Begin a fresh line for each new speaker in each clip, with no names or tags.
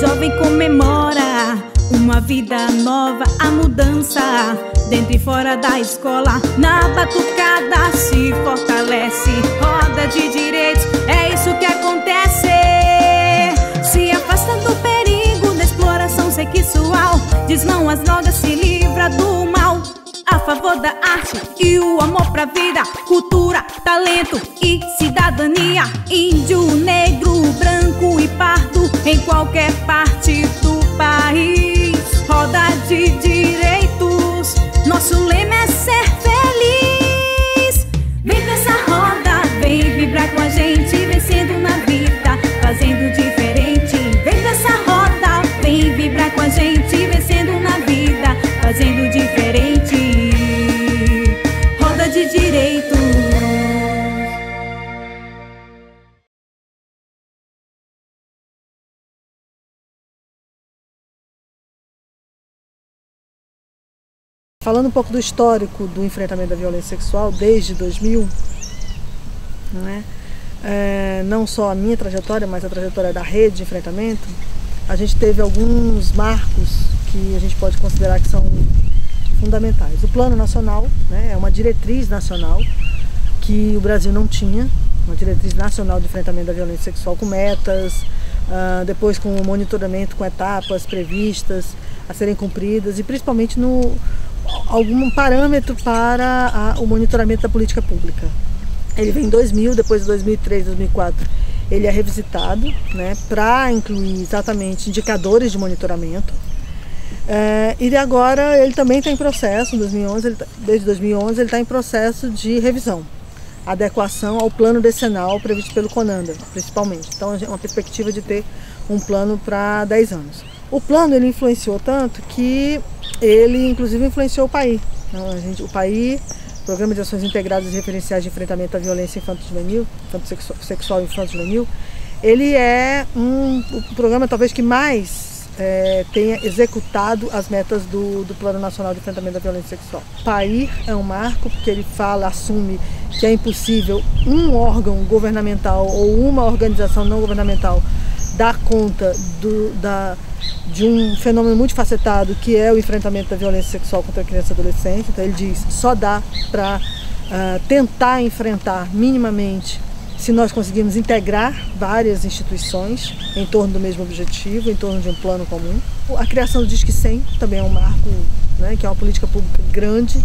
jovem comemora uma vida nova, a mudança dentro e fora da escola. Na batucada se fortalece, roda de direitos, é isso que acontece. Se afasta do perigo da exploração sexual, diz não às drogas, se livra do mal. A favor da arte e o amor pra vida, cultura, talento e cidadania. Índio, negro, branco e pardo, em qualquer parte do país. Roda de direitos, nosso lema é ser feliz. Vem pra essa roda, vem vibrar com a gente, vencendo na vida, fazendo diferente. Vem pra essa roda, vem vibrar com a gente, vencendo na vida, fazendo diferente. Roda de direitos.
Falando um pouco do histórico do enfrentamento da violência sexual desde 2000, não só a minha trajetória, mas a trajetória da rede de enfrentamento, a gente teve alguns marcos que a gente pode considerar que são fundamentais. O Plano Nacional, é uma diretriz nacional que o Brasil não tinha, uma diretriz nacional de enfrentamento da violência sexual com metas, depois com o monitoramento com etapas previstas a serem cumpridas e principalmente algum parâmetro para o monitoramento da política pública. Ele vem em 2000, depois de 2003, 2004, ele é revisitado, para incluir exatamente indicadores de monitoramento. E agora ele também está em processo, desde 2011 ele está em processo de revisão, adequação ao plano decenal previsto pelo CONANDA, principalmente. Então é uma perspectiva de ter um plano para 10 anos. O plano ele influenciou tanto que ele inclusive influenciou o PAI. O PAI, Programa de Ações Integradas e Referenciais de Enfrentamento à Violência Infanto-Juvenil, Sexual e Infanto-Juvenil, ele é o programa talvez que mais tenha executado as metas do Plano Nacional de Enfrentamento da Violência Sexual. O PAI é um marco porque ele assume que é impossível um órgão governamental ou uma organização não governamental dar conta de um fenômeno multifacetado que é o enfrentamento da violência sexual contra a criança e adolescente. Então ele diz, só dá para tentar enfrentar minimamente se nós conseguirmos integrar várias instituições em torno do mesmo objetivo, em torno de um plano comum. A criação do Disque 100 também é um marco, que é uma política pública grande,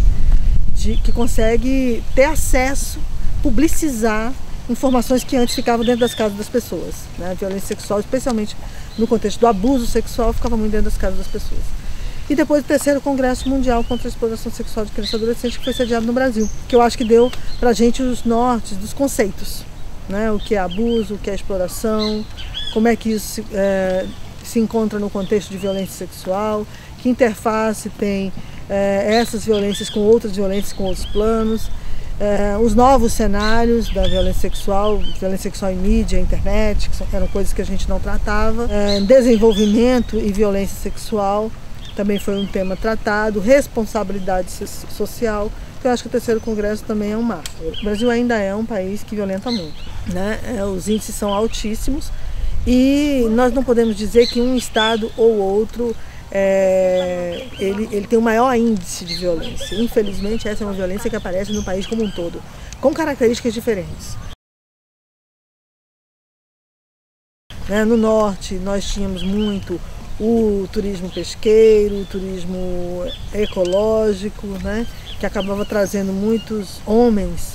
que consegue ter acesso, publicizar informações que antes ficavam dentro das casas das pessoas. A violência sexual, especialmente no contexto do abuso sexual, ficava muito dentro das casas das pessoas. E depois o terceiro Congresso Mundial contra a Exploração Sexual de Crianças e Adolescentes, que foi sediado no Brasil, que eu acho que deu pra gente os nortes dos conceitos. O que é abuso, o que é exploração, como é que isso se encontra no contexto de violência sexual, que interface tem essas violências com outras violências, com outros planos, os novos cenários da violência sexual em mídia, internet, que eram coisas que a gente não tratava, desenvolvimento e violência sexual também foi um tema tratado, responsabilidade social. Eu acho que o terceiro congresso também é um marco. O Brasil ainda é um país que violenta muito, os índices são altíssimos e nós não podemos dizer que um estado ou outro ele tem o maior índice de violência. Infelizmente, essa é uma violência que aparece no país como um todo, com características diferentes. No norte, nós tínhamos muito o turismo pesqueiro, o turismo ecológico, que acabava trazendo muitos homens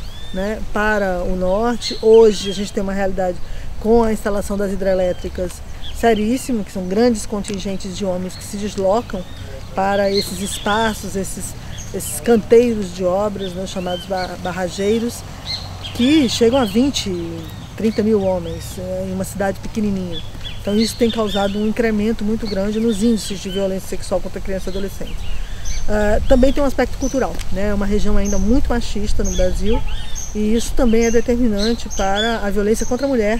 para o norte. Hoje a gente tem uma realidade com a instalação das hidrelétricas seríssima, que são grandes contingentes de homens que se deslocam para esses espaços, esses canteiros de obras, chamados barrageiros, que chegam a 20, 30 mil homens em uma cidade pequenininha. Então isso tem causado um incremento muito grande nos índices de violência sexual contra criança e adolescente. Também tem um aspecto cultural, é uma região ainda muito machista no Brasil e isso também é determinante para a violência contra a mulher.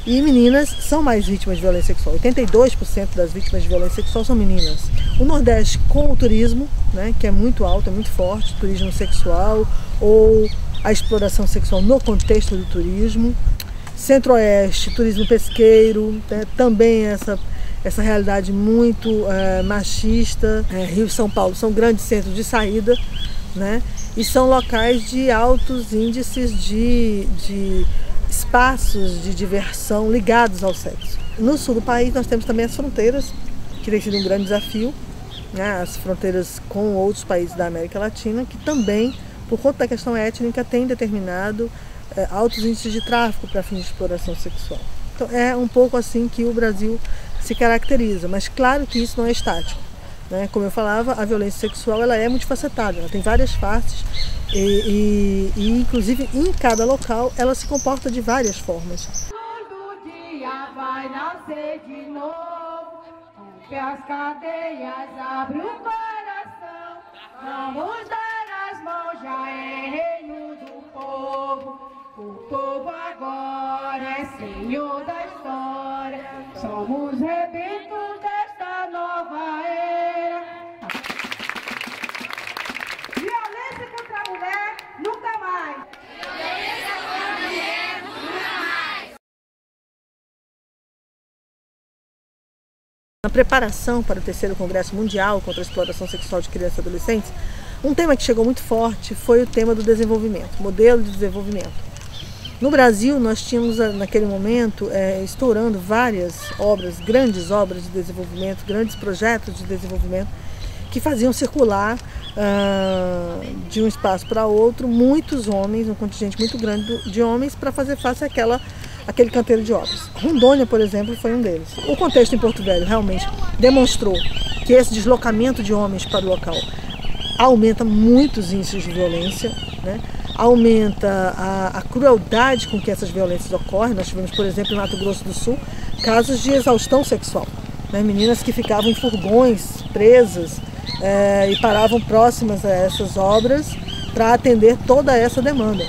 E meninas são mais vítimas de violência sexual. 82% das vítimas de violência sexual são meninas. O Nordeste com o turismo, que é muito alto, é muito forte, turismo sexual ou a exploração sexual no contexto do turismo. Centro-Oeste, turismo pesqueiro, também essa realidade muito machista. Rio e São Paulo são grandes centros de saída, né? E são locais de altos índices de espaços de diversão ligados ao sexo. No sul do país nós temos também as fronteiras, que tem sido um grande desafio, né? As fronteiras com outros países da América Latina, que também, por conta da questão étnica, tem determinado altos índices de tráfico para fins de exploração sexual. Então é um pouco assim que o Brasil se caracteriza, mas claro que isso não é estático, né? Como eu falava, a violência sexual ela é multifacetada, ela tem várias faces e inclusive em cada local ela se comporta de várias formas.
Todo dia vai nascer de novo, rompe as cadeias, abre o coração, vamos dar as mãos, já é reino do povo. O povo agora é senhor da história, somos rebentos desta nova era. Violência contra a mulher, nunca mais. Violência contra a mulher, nunca mais.
Na preparação para o 3º Congresso Mundial contra a Exploração Sexual de Crianças e Adolescentes, um tema que chegou muito forte foi o tema do desenvolvimento, modelo de desenvolvimento. No Brasil, nós tínhamos, naquele momento, estourando várias obras, grandes obras de desenvolvimento, grandes projetos de desenvolvimento, que faziam circular de um espaço para outro muitos homens, um contingente muito grande de homens, para fazer face àquele canteiro de obras. Rondônia, por exemplo, foi um deles. O contexto em Porto Velho realmente demonstrou que esse deslocamento de homens para o local aumenta muitos índices de violência, né? Aumenta a crueldade com que essas violências ocorrem. Nós tivemos, por exemplo, em Mato Grosso do Sul, casos de exaustão sexual, né? Meninas que ficavam em furgões, presas, e paravam próximas a essas obras para atender toda essa demanda.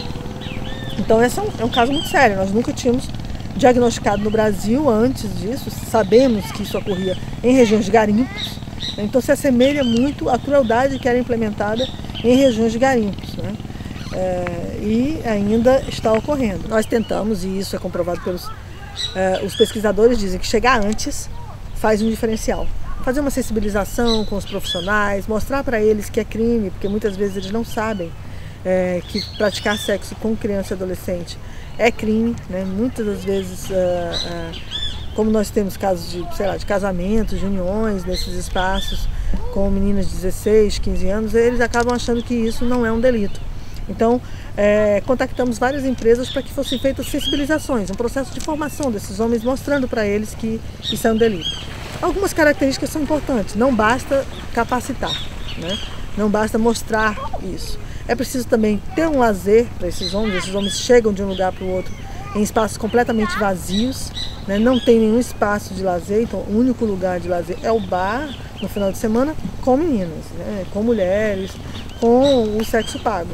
Então esse é um caso muito sério, nós nunca tínhamos diagnosticado no Brasil antes disso, sabemos que isso ocorria em regiões de garimpos, né? Então se assemelha muito à crueldade que era implementada em regiões de garimpos, né? E ainda está ocorrendo. Nós tentamos, e isso é comprovado pelos os pesquisadores, dizem que chegar antes faz um diferencial. Fazer uma sensibilização com os profissionais, mostrar para eles que é crime, porque muitas vezes eles não sabem que praticar sexo com criança e adolescente é crime, né? Muitas das vezes, como nós temos casos de casamentos, de uniões nesses espaços com meninas de 16, 15 anos, eles acabam achando que isso não é um delito. Então, contactamos várias empresas para que fossem feitas sensibilizações, um processo de formação desses homens, mostrando para eles que isso é um delito. Algumas características são importantes, não basta capacitar, né? Não basta mostrar isso. É preciso também ter um lazer para esses homens chegam de um lugar para o outro em espaços completamente vazios, né? Não tem nenhum espaço de lazer, então o único lugar de lazer é o bar no final de semana com meninas, né? Com mulheres, com o sexo pago.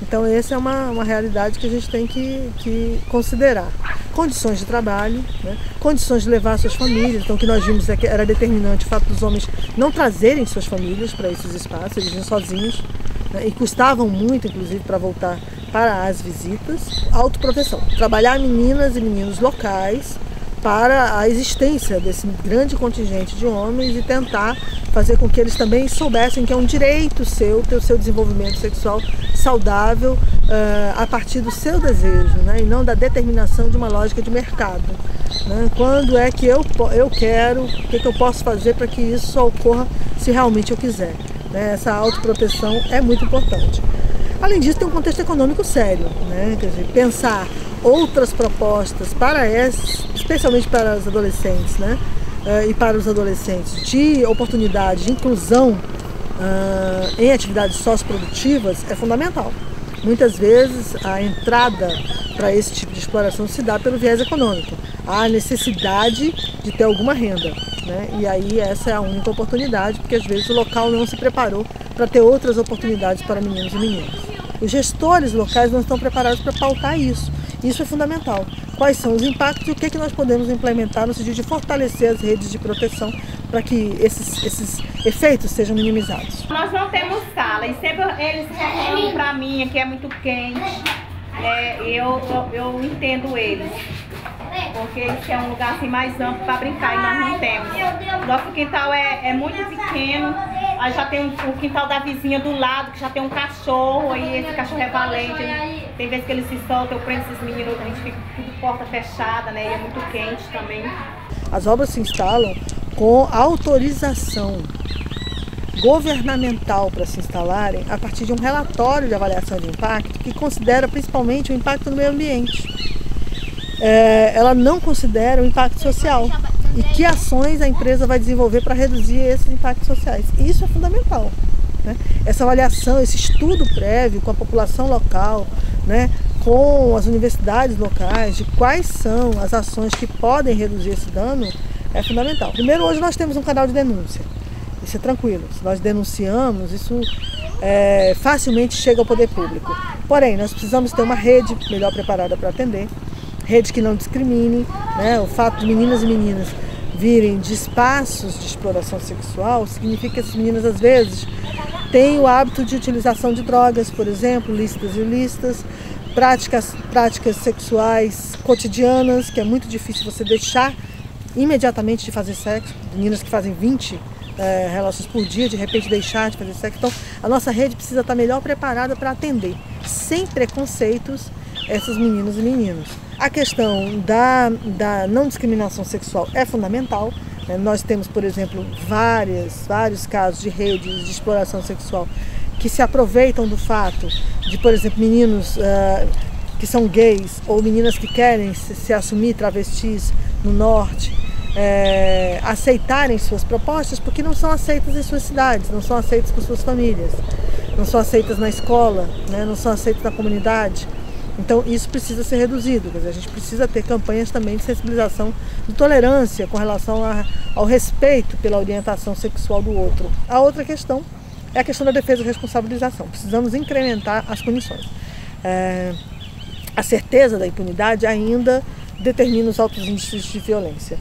Então essa é uma realidade que a gente tem que considerar. Condições de trabalho, né? Condições de levar suas famílias. Então o que nós vimos é que era determinante o fato dos homens não trazerem suas famílias para esses espaços, eles iam sozinhos, né? E custavam muito, inclusive, para voltar para as visitas. Autoproteção, trabalhar meninas e meninos locais para a existência desse grande contingente de homens e tentar fazer com que eles também soubessem que é um direito seu ter o seu desenvolvimento sexual saudável a partir do seu desejo, né? E não da determinação de uma lógica de mercado, né? Quando é que eu quero, o que eu posso fazer para que isso só ocorra se realmente eu quiser, né? Essa autoproteção é muito importante. Além disso, tem um contexto econômico sério, né? Quer dizer, pensar outras propostas para especialmente para os adolescentes, né? E para os adolescentes, de oportunidade, de inclusão em atividades socioprodutivas é fundamental. Muitas vezes a entrada para esse tipo de exploração se dá pelo viés econômico. Há necessidade de ter alguma renda, né? E aí essa é a única oportunidade, porque às vezes o local não se preparou para ter outras oportunidades para meninos e meninas. Os gestores locais não estão preparados para pautar isso. Isso é fundamental. Quais são os impactos e o que nós podemos implementar no sentido de fortalecer as redes de proteção para que esses efeitos sejam minimizados.
Nós não temos sala e sempre eles reclamam para mim que é muito quente. Eu entendo eles. porque isso é um lugar assim mais amplo para brincar e nós não temos. Nosso quintal é muito pequeno, aí já tem o quintal da vizinha do lado, que já tem um cachorro, aí esse cachorro é valente, tem vezes que ele se solta, eu prendo esses meninos, a gente fica tudo porta fechada, né, e é muito quente também.
As obras se instalam com autorização governamental para se instalarem a partir de um relatório de avaliação de impacto que considera principalmente o impacto no meio ambiente. Ela não considera o impacto social e que ações a empresa vai desenvolver para reduzir esses impactos sociais. E isso é fundamental, né? Essa avaliação, esse estudo prévio com a população local, né, com as universidades locais, de quais são as ações que podem reduzir esse dano, é fundamental. Primeiro, hoje nós temos um canal de denúncia. Isso é tranquilo. Se nós denunciamos, isso facilmente chega ao poder público. Porém, nós precisamos ter uma rede melhor preparada para atender, rede que não discrimine, né? O fato de meninas e meninas virem de espaços de exploração sexual significa que essas meninas, às vezes, têm o hábito de utilização de drogas, por exemplo, lícitas e ilícitas, práticas sexuais cotidianas, que é muito difícil você deixar imediatamente de fazer sexo. Meninas que fazem 20 relações por dia, de repente deixar de fazer sexo. Então, a nossa rede precisa estar melhor preparada para atender, sem preconceitos, essas meninas e meninos. A questão da não discriminação sexual é fundamental. Nós temos, por exemplo, vários casos de redes de exploração sexual que se aproveitam do fato de, por exemplo, meninos que são gays ou meninas que querem se assumir travestis no norte, aceitarem suas propostas porque não são aceitas em suas cidades, não são aceitas por suas famílias, não são aceitas na escola, né, não são aceitas na comunidade. Então isso precisa ser reduzido, quer dizer, a gente precisa ter campanhas também de sensibilização, de tolerância com relação ao respeito pela orientação sexual do outro. A outra questão é a questão da defesa e responsabilização. Precisamos incrementar as punições. A certeza da impunidade ainda determina os altos índices de violência.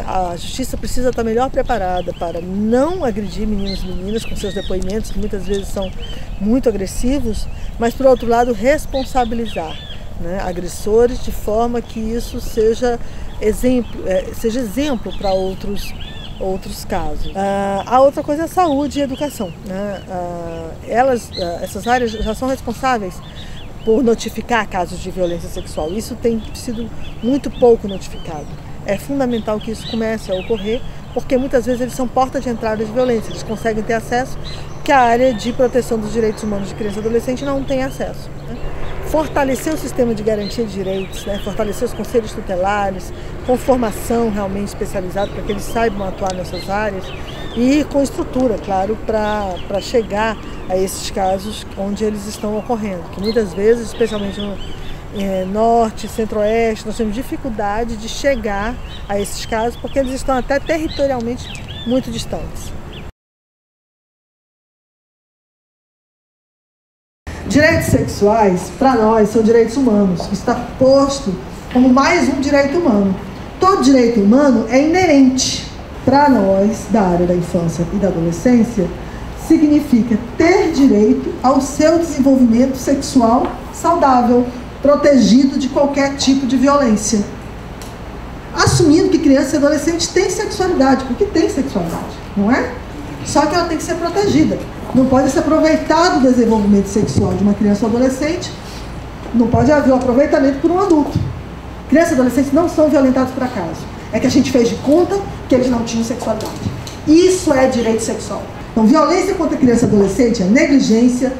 A justiça precisa estar melhor preparada para não agredir meninos e meninas com seus depoimentos, que muitas vezes são muito agressivos, mas, por outro lado, responsabilizar, né, agressores de forma que isso seja exemplo para outros casos. A outra coisa é a saúde e a educação, né? Essas áreas já são responsáveis por notificar casos de violência sexual. Isso tem sido muito pouco notificado. É fundamental que isso comece a ocorrer, porque muitas vezes eles são porta de entrada de violência, eles conseguem ter acesso que a área de proteção dos direitos humanos de criança e adolescente não tem acesso, né? Fortalecer o sistema de garantia de direitos, né? Fortalecer os conselhos tutelares, com formação realmente especializada para que eles saibam atuar nessas áreas e com estrutura, claro, para chegar a esses casos onde eles estão ocorrendo, que muitas vezes, especialmente no norte, centro-oeste, nós temos dificuldade de chegar a esses casos porque eles estão até territorialmente muito distantes. Direitos sexuais, para nós, são direitos humanos. Está posto como mais um direito humano. Todo direito humano é inerente. Para nós, da área da infância e da adolescência, significa ter direito ao seu desenvolvimento sexual saudável, protegido de qualquer tipo de violência. Assumindo que criança e adolescente têm sexualidade, porque tem sexualidade, não é? Só que ela tem que ser protegida. Não pode se aproveitar do desenvolvimento sexual de uma criança ou adolescente, não pode haver o aproveitamento por um adulto. Crianças e adolescentes não são violentados por acaso. É que a gente fez de conta que eles não tinham sexualidade. Isso é direito sexual. Então, violência contra criança e adolescente é negligência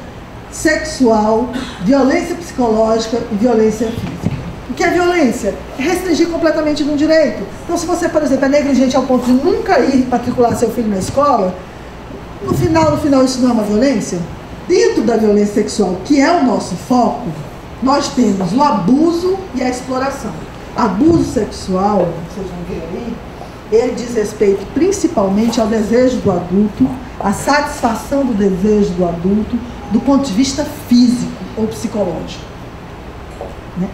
sexual, violência psicológica e violência física. O que é violência? É restringir completamente de um direito. Então, se você, por exemplo, é negligente ao ponto de nunca ir matricular seu filho na escola, no final isso não é uma violência? Dentro da violência sexual, que é o nosso foco, nós temos o abuso e a exploração. Abuso sexual, vocês vão ver aí, ele diz respeito principalmente ao desejo do adulto, à satisfação do desejo do adulto, do ponto de vista físico ou psicológico.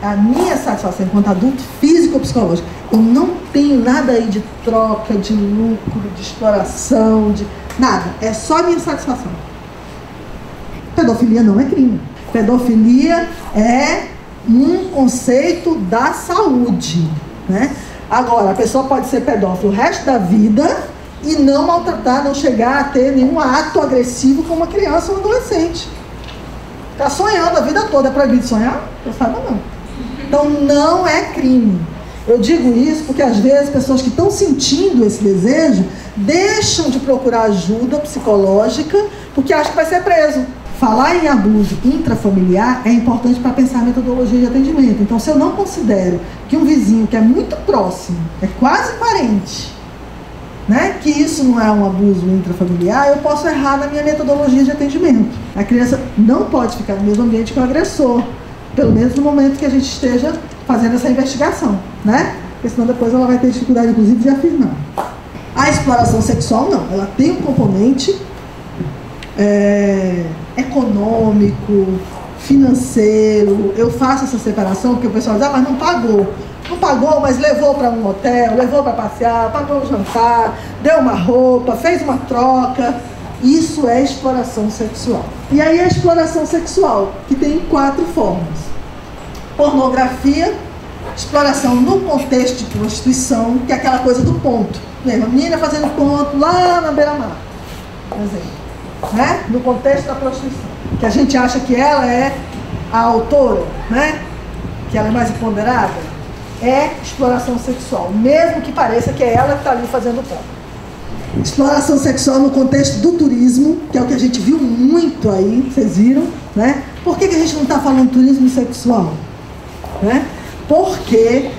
A minha satisfação enquanto adulto, físico ou psicológico, eu não tenho nada aí de troca, de lucro, de exploração, de nada. É só a minha satisfação. Pedofilia não é crime. Pedofilia é um conceito da saúde. né? Agora, a pessoa pode ser pedófilo o resto da vida e não maltratar, não chegar a ter nenhum ato agressivo com uma criança ou um adolescente. Está sonhando a vida toda, é proibido sonhar? Eu saiba não. Então não é crime. Eu digo isso porque às vezes pessoas que estão sentindo esse desejo deixam de procurar ajuda psicológica porque acham que vai ser preso. Falar em abuso intrafamiliar é importante para pensar a metodologia de atendimento. Então, se eu não considero que um vizinho que é muito próximo, é quase parente, né, que isso não é um abuso intrafamiliar, eu posso errar na minha metodologia de atendimento. A criança não pode ficar no mesmo ambiente que o agressor, pelo menos no momento que a gente esteja fazendo essa investigação, né? Porque senão depois ela vai ter dificuldade, inclusive, de afirmar. A exploração sexual, não. Ela tem um componente econômico, financeiro. Eu faço essa separação porque o pessoal diz, mas não pagou. Não pagou, mas levou para um hotel, levou para passear, pagou um jantar, deu uma roupa, fez uma troca. Isso é exploração sexual. E aí a exploração sexual, que tem 4 formas. Pornografia, exploração no contexto de prostituição, que é aquela coisa do ponto. Lembra? A menina fazendo ponto lá na beira-mar, por exemplo. Né? No contexto da prostituição, que a gente acha que ela é a autora, né? Que ela é mais empoderada, é exploração sexual, mesmo que pareça que é ela que está ali fazendo ponto. Exploração sexual no contexto do turismo, que é o que a gente viu muito aí, vocês viram, né? Por que a gente não está falando turismo sexual? Né? Porque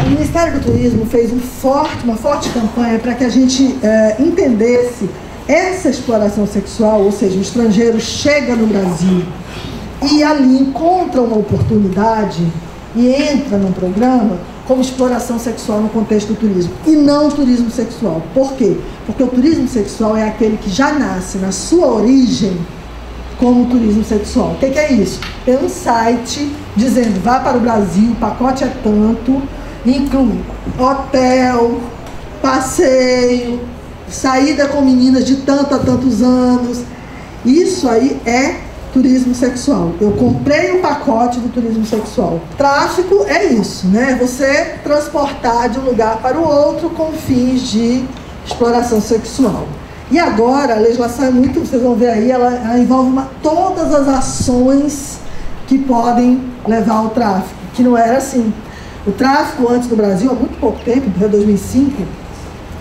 o Ministério do Turismo fez uma forte campanha para que a gente entendesse essa exploração sexual, ou seja, o estrangeiro chega no Brasil e ali encontra uma oportunidade e entra num programa como exploração sexual no contexto do turismo, e não turismo sexual. Por quê? Porque o turismo sexual é aquele que já nasce na sua origem como turismo sexual. O que é isso? Tem um site dizendo, vá para o Brasil, o pacote é tanto, inclui hotel, passeio, saída com meninas de tanto a tantos anos. Isso aí é turismo sexual. Eu comprei um pacote do turismo sexual. Tráfico é isso, né? Você transportar de um lugar para o outro com fins de exploração sexual. E agora a legislação é muito, vocês vão ver aí, ela envolve todas as ações que podem levar ao tráfico, que não era assim. O tráfico antes do Brasil, há muito pouco tempo, em 2005,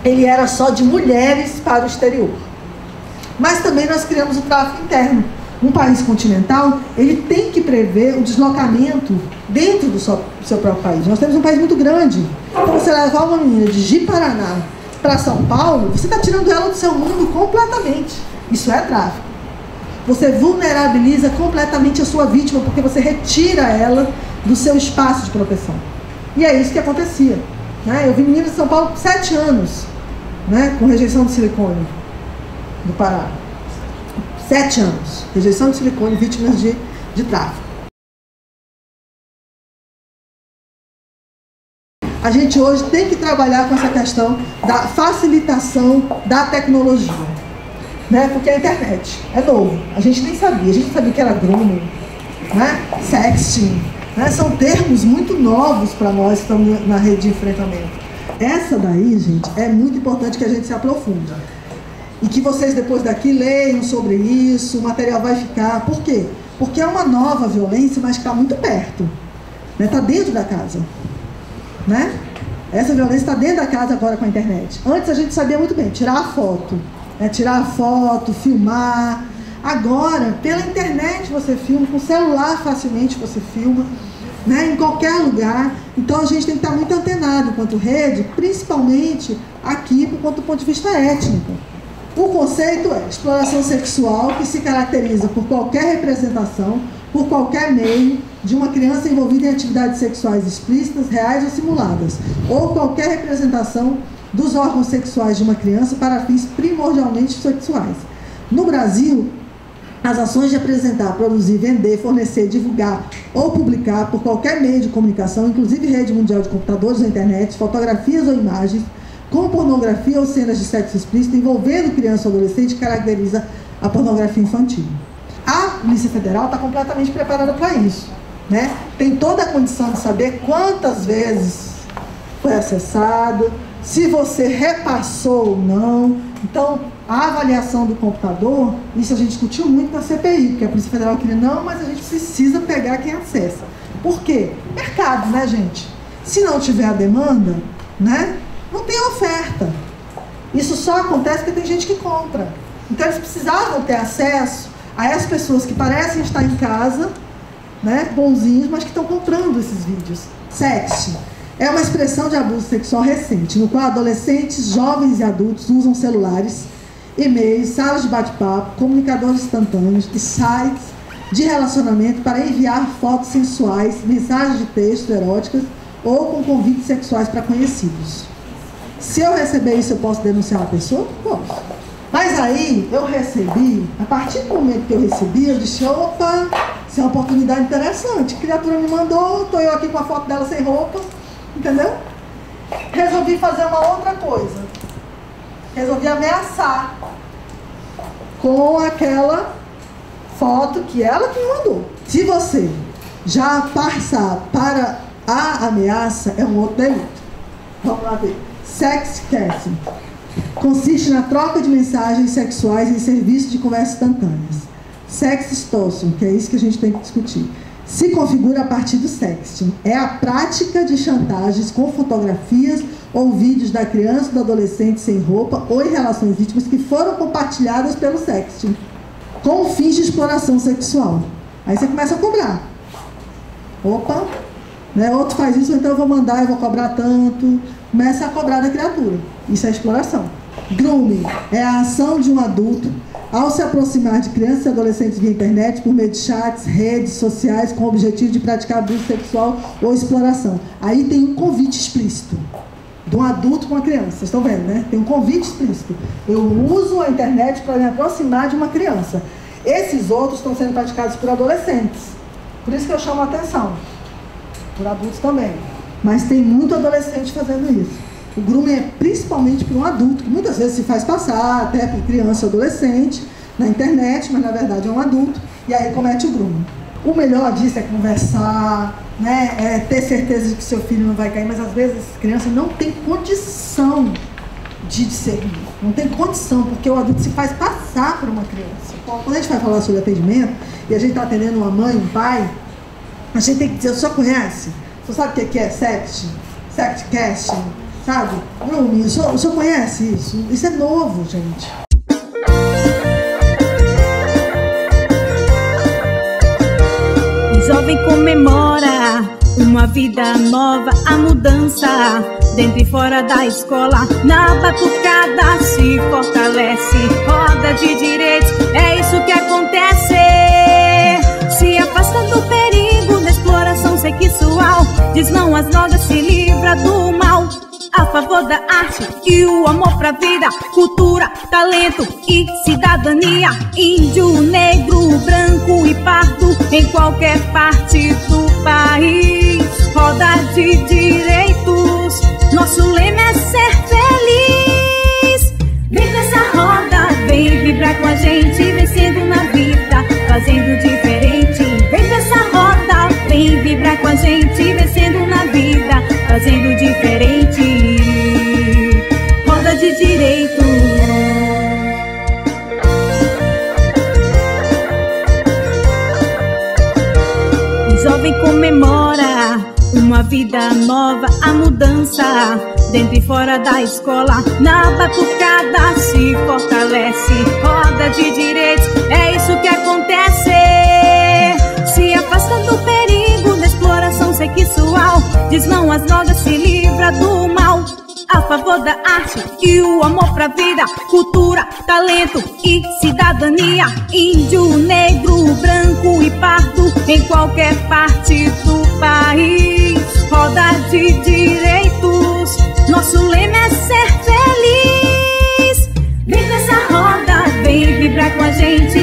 ele era só de mulheres para o exterior. Mas também nós criamos o tráfico interno. Um país continental, ele tem que prever o deslocamento dentro do seu próprio país. Nós temos um país muito grande. Então, você levar uma menina de Ji-Paraná para São Paulo, você está tirando ela do seu mundo completamente. Isso é tráfico. Você vulnerabiliza completamente a sua vítima, porque você retira ela do seu espaço de proteção. E é isso que acontecia. Né? Eu vi meninas de São Paulo com 7 anos, né? Com rejeição de silicone do Pará. 7 anos, rejeição de silicone, vítimas de tráfico. A gente hoje tem que trabalhar com essa questão da facilitação da tecnologia, né? Porque a internet é novo, a gente nem sabia, a gente não sabia que era grooming, né? Sexting, né? São termos muito novos para nós que estamos na rede de enfrentamento. Essa daí, gente, é muito importante que a gente se aprofunde. E que vocês depois daqui leiam sobre isso, o material vai ficar. Por quê? Porque é uma nova violência, mas que está muito perto. Está dentro da casa. Né? Essa violência está dentro da casa agora com a internet. Antes a gente sabia muito bem, tirar a foto. Tirar a foto, filmar. Agora, pela internet você filma, com o celular facilmente você filma. Né? Em qualquer lugar. Então a gente tem que estar muito antenado enquanto rede, principalmente aqui do ponto de vista étnico. O conceito é exploração sexual que se caracteriza por qualquer representação, por qualquer meio, de uma criança envolvida em atividades sexuais explícitas, reais ou simuladas, ou qualquer representação dos órgãos sexuais de uma criança para fins primordialmente sexuais. No Brasil, as ações de apresentar, produzir, vender, fornecer, divulgar ou publicar por qualquer meio de comunicação, inclusive rede mundial de computadores ou internet, fotografias ou imagens, com pornografia ou cenas de sexo explícito envolvendo criança ou adolescente, caracteriza a pornografia infantil. A Polícia Federal está completamente preparada para isso. Né? Tem toda a condição de saber quantas vezes foi acessado, se você repassou ou não. Então, a avaliação do computador, isso a gente discutiu muito na CPI, porque a Polícia Federal queria, não, mas a gente precisa pegar quem acessa. Por quê? Mercado, né, gente? Se não tiver a demanda, né, não tem oferta. Isso só acontece porque tem gente que compra. Então, eles precisavam ter acesso a essas pessoas que parecem estar em casa, né, bonzinhos, mas que estão comprando esses vídeos. Sexting é uma expressão de abuso sexual recente, no qual adolescentes, jovens e adultos usam celulares, e-mails, salas de bate-papo, comunicadores instantâneos e sites de relacionamento para enviar fotos sensuais, mensagens de texto eróticas ou com convites sexuais para conhecidos. Se eu receber isso, eu posso denunciar a pessoa? Posso. Mas aí, eu recebi, a partir do momento que eu recebi, eu disse, opa, isso é uma oportunidade interessante. A criatura me mandou, estou eu aqui com a foto dela sem roupa, entendeu? Resolvi fazer uma outra coisa. Resolvi ameaçar com aquela foto que ela que me mandou. Se você já passar para a ameaça, é um outro delito. Vamos lá ver. Sexting consiste na troca de mensagens sexuais em serviços de conversas instantâneas. Sextortion, que é isso que a gente tem que discutir, se configura a partir do sexting. É a prática de chantagens com fotografias ou vídeos da criança ou do adolescente sem roupa ou em relações íntimas que foram compartilhadas pelo sexting, com fins de exploração sexual. Aí você começa a cobrar. Opa, né? Outro faz isso, então eu vou mandar, eu vou cobrar tanto. Começa a cobrar da criatura. Isso é exploração. Grooming é a ação de um adulto ao se aproximar de crianças e adolescentes via internet por meio de chats, redes sociais com o objetivo de praticar abuso sexual ou exploração. Aí tem um convite explícito de um adulto com uma criança. Vocês estão vendo, né? Tem um convite explícito. Eu uso a internet para me aproximar de uma criança. Esses outros estão sendo praticados por adolescentes. Por isso que eu chamo a atenção. Por adultos também. Mas tem muito adolescente fazendo isso. O grooming é principalmente para um adulto, que muitas vezes se faz passar até por criança ou adolescente na internet, mas na verdade é um adulto, e aí comete o grooming. O melhor disso é conversar, né? É ter certeza de que seu filho não vai cair, mas às vezes as crianças não têm condição de discernir. Não tem condição, porque o adulto se faz passar por uma criança. Então, quando a gente vai falar sobre atendimento, e a gente está atendendo uma mãe, um pai, a gente tem que dizer, o senhor conhece? Você sabe o que é sexting? Sexting, sabe? Grooming, o senhor conhece isso? Isso é novo, gente.
O jovem comemora uma vida nova, a mudança dentro e fora da escola. Na batucada se fortalece, roda de direitos, é isso que acontece. Se afasta do perigo da exploração sexual, diz não às drogas, se livra do mal. A favor da arte e o amor pra vida, cultura, talento e cidadania. Índio, negro, branco e pardo, em qualquer parte do país. Roda de direitos, nosso lema é ser feliz. Vem nessa roda, vem vibrar com a gente, vencendo na vida, fazendo diferente. Vem nessa roda, vem vibrar com a gente, vencendo na vida, fazendo diferente. Roda de direito. O jovem comemora uma vida nova, a mudança dentro e fora da escola. Na batucada se fortalece, roda de direitos, é isso que acontece. Se afasta do perigo da exploração sexual, diz não às drogas, se livra do mal. A favor da arte e o amor pra vida, cultura, talento e cidadania. Índio, negro, branco e pardo, em qualquer parte do país. Roda de direitos, nosso lema é ser feliz. Vem nessa roda, vem vibrar com a gente,